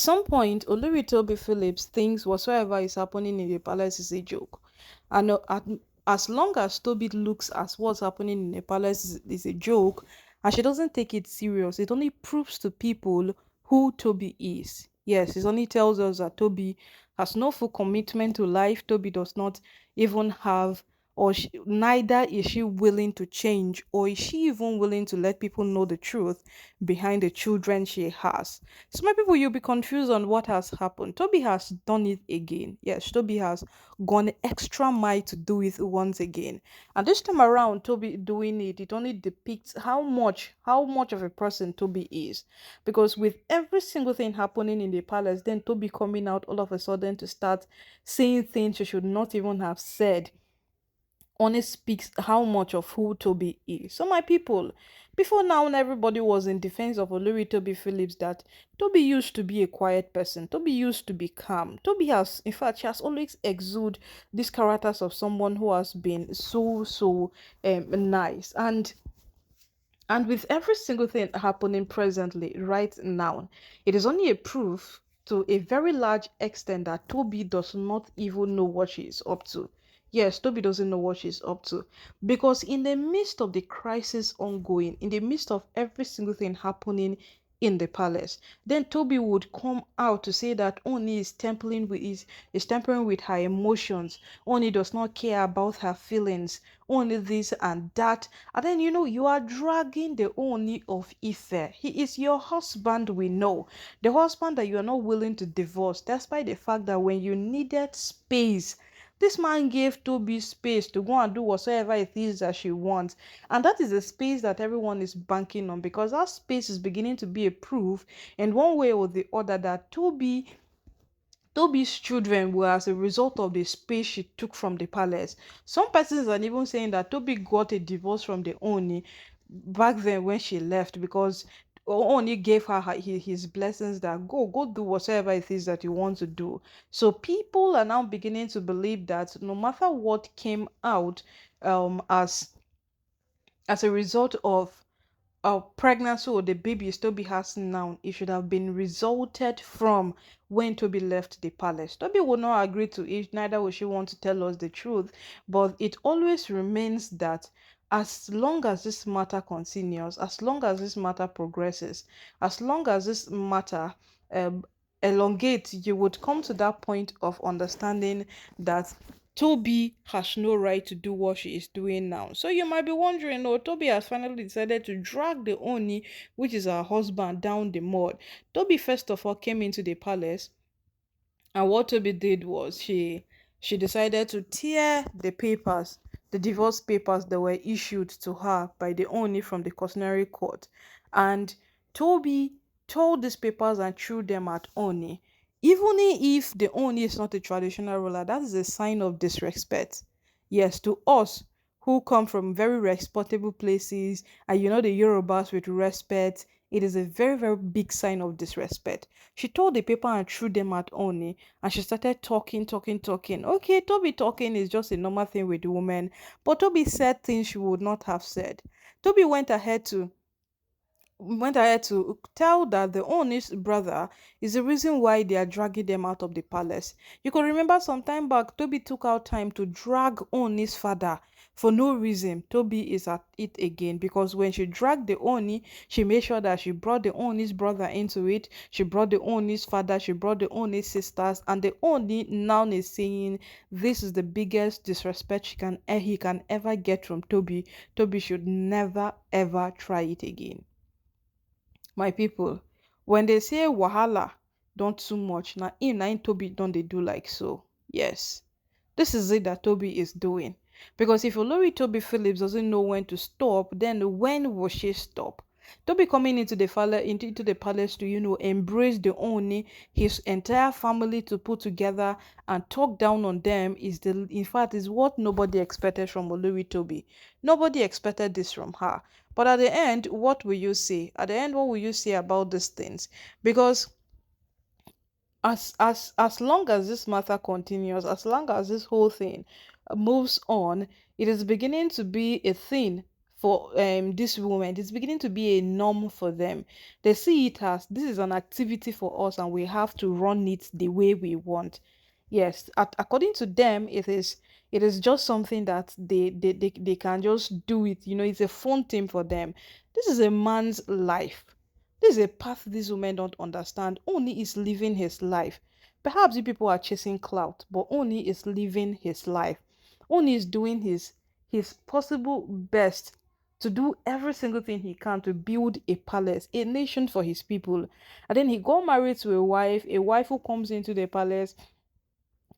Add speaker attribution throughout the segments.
Speaker 1: At some point, Olori Tobi Phillips thinks whatsoever is happening in the palace is a joke. And as long as Toby looks at what's happening in the palace is a joke, and she doesn't take it serious, it only proves to people who Toby is. Yes, it only tells us that Toby has no full commitment to life. Toby does not even have, or neither is she willing to change, or is she even willing to let people know the truth behind the children she has. So, my people, you'll be confused on what has happened. Toby has done it again. Yes, Toby has gone extra mile to do it once again. And this time around, Toby doing it, it only depicts how much of a person Toby is. Because with every single thing happening in the palace, then Toby coming out all of a sudden to start saying things she should not even have said only speaks how much of who Toby is. So, my people, before now, everybody was in defense of Olori Toby Phillips that Toby used to be a quiet person. Toby used to be calm. Toby has, in fact, she has always exuded these characters of someone who has been so nice. And with every single thing happening presently, right now, it is only a proof to a very large extent that Toby does not even know what she is up to. Yes, Toby doesn't know what she's up to. Because in the midst of the crisis ongoing, in the midst of every single thing happening in the palace, then Toby would come out to say that Ooni is tempering with her emotions. Ooni does not care about her feelings. Only this and that. And then you are dragging the Ooni of Ife. He is your husband, we know. The husband that you are not willing to divorce, despite the fact that when you needed space, this man gave Toby space to go and do whatsoever it is that she wants. And that is the space that everyone is banking on, because that space is beginning to be a proof in one way or the other that Toby's children were as a result of the space she took from the palace. Some persons are even saying that Toby got a divorce from the Oni back then when she left, because Oni gave her his blessings that go do whatever it is that you want to do. So people are now beginning to believe that no matter what came out as a result of pregnancy or the baby Toby has now, it should have been resulted from when Toby left the palace. Toby would not agree to it, neither would she want to tell us the truth, but it always remains that as long as this matter continues, as long as this matter progresses, as long as this matter um, elongates, you would come to that point of understanding that Toby has no right to do what she is doing now. So you might be wondering, oh, Toby has finally decided to drag the Oni, which is her husband, down the mud. Toby first of all came into the palace, and what Toby did was she decided to tear the papers, the divorce papers that were issued to her by the Oni from the customary court. And Toby tore these papers and threw them at Oni. Even if the Oni is not a traditional ruler, that is a sign of disrespect. Yes, to us who come from very respectable places, and the Yorubas with respect, it is a very, very big sign of disrespect. She tore the paper and threw them at Oni, and she started talking, talking, talking. Okay, Toby talking is just a normal thing with women, but Toby said things she would not have said. Toby went ahead to tell that the Onis brother is the reason why they are dragging them out of the palace. You can remember some time back, Toby took out time to drag Oni's father for no reason. Toby is at it again, because when she dragged the Oni, she made sure that she brought the Oni's brother into it. She brought the Oni's father, she brought the Oni's sisters, and the Oni now is saying this is the biggest disrespect he can ever get from Toby. Toby should never ever try it again. My people, when they say wahala don't too much, na in Toby don't they do like so. Yes, this is it that Toby is doing. Because if Olori Toby Phillips doesn't know when to stop, then when will she stop? Toby coming into the palace to embrace the Oni, his entire family, to put together and talk down on them in fact is what nobody expected from Olori Toby. Nobody expected this from her. But at the end, what will you say? At the end, what will you say about these things? Because as long as this matter continues, as long as this whole thing moves on, it is beginning to be a thing for this woman. It's beginning to be a norm for them. They see it as this is an activity for us and we have to run it the way we want. Yes, according to them, it is just something that they can just do it. It's a fun thing for them. This is a man's life. This is a path these women don't understand. Only is living his life. Perhaps you people are chasing clout, but Oni is living his life. Oni is doing his possible best to do every single thing he can to build a palace, a nation for his people. And then he got married to a wife who comes into the palace.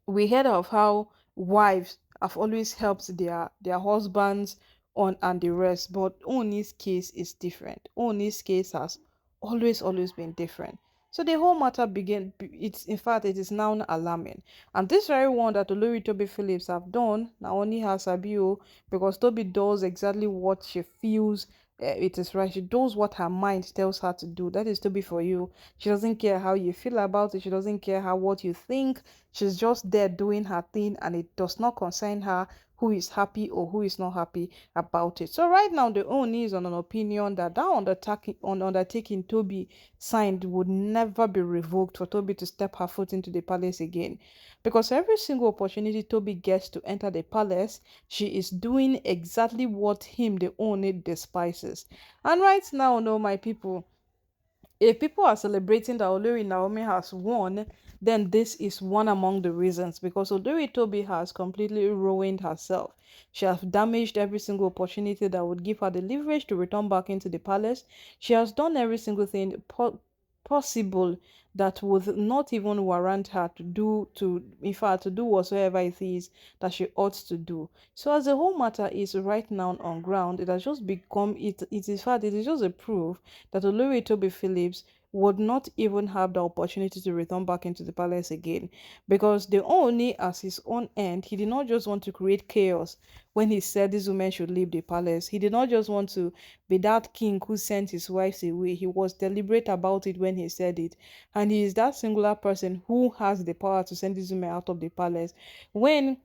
Speaker 1: We heard of how wives have always helped their husbands on and the rest, but Oni's case is different. Oni's case has always been different. So the whole matter began. It's in fact it is now alarming, and this very one that Olori Tobi Phillips have done now only has Abio, because Toby does exactly what she feels it is right. She does what her mind tells her to do. That is to be for you. She doesn't care how you feel about it. She doesn't care how what you think. She's just there doing her thing, and it does not concern her who is happy or who is not happy about it. So right now, the Ooni is on an opinion that undertaking Toby signed would never be revoked for Toby to step her foot into the palace again, because every single opportunity Toby gets to enter the palace, she is doing exactly what him, the Ooni, despises. And right now, no, my people, if people are celebrating that Olori Naomi has won, then this is one among the reasons, because Olori Tobi has completely ruined herself. She has damaged every single opportunity that would give her the leverage to return back into the palace. She has done every single thing possible that would not even warrant her in fact to do whatsoever it is that she ought to do. So as the whole matter is right now on ground, it has just become it is in fact it is just a proof that Olori Tobi Phillips would not even have the opportunity to return back into the palace again, because the only as his own end, he did not just want to create chaos when he said this woman should leave the palace. He did not just want to be that king who sent his wives away. He was deliberate about it when he said it, and he is that singular person who has the power to send this woman out of the palace. When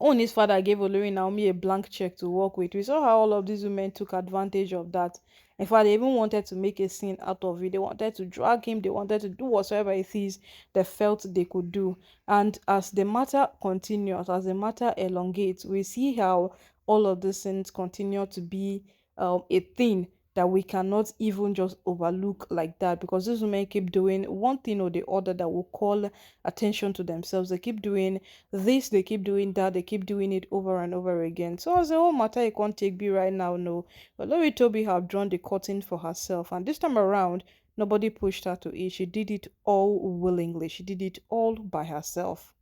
Speaker 1: Ooni's father gave Olori Naomi a blank check to work with, we saw how all of these women took advantage of that. In fact, they even wanted to make a scene out of it. They wanted to drag him. They wanted to do whatsoever it is they felt they could do. And as the matter continues, as the matter elongates, we see how all of these things continue to be a thing that we cannot even just overlook like that, because these women keep doing one thing or the other that will call attention to themselves. They keep doing this, they keep doing that, they keep doing it over and over again. So as the whole matter, you can't take B right now, no. But Lori Toby have drawn the curtain for herself, and this time around, nobody pushed her to it. She did it all willingly. She did it all by herself.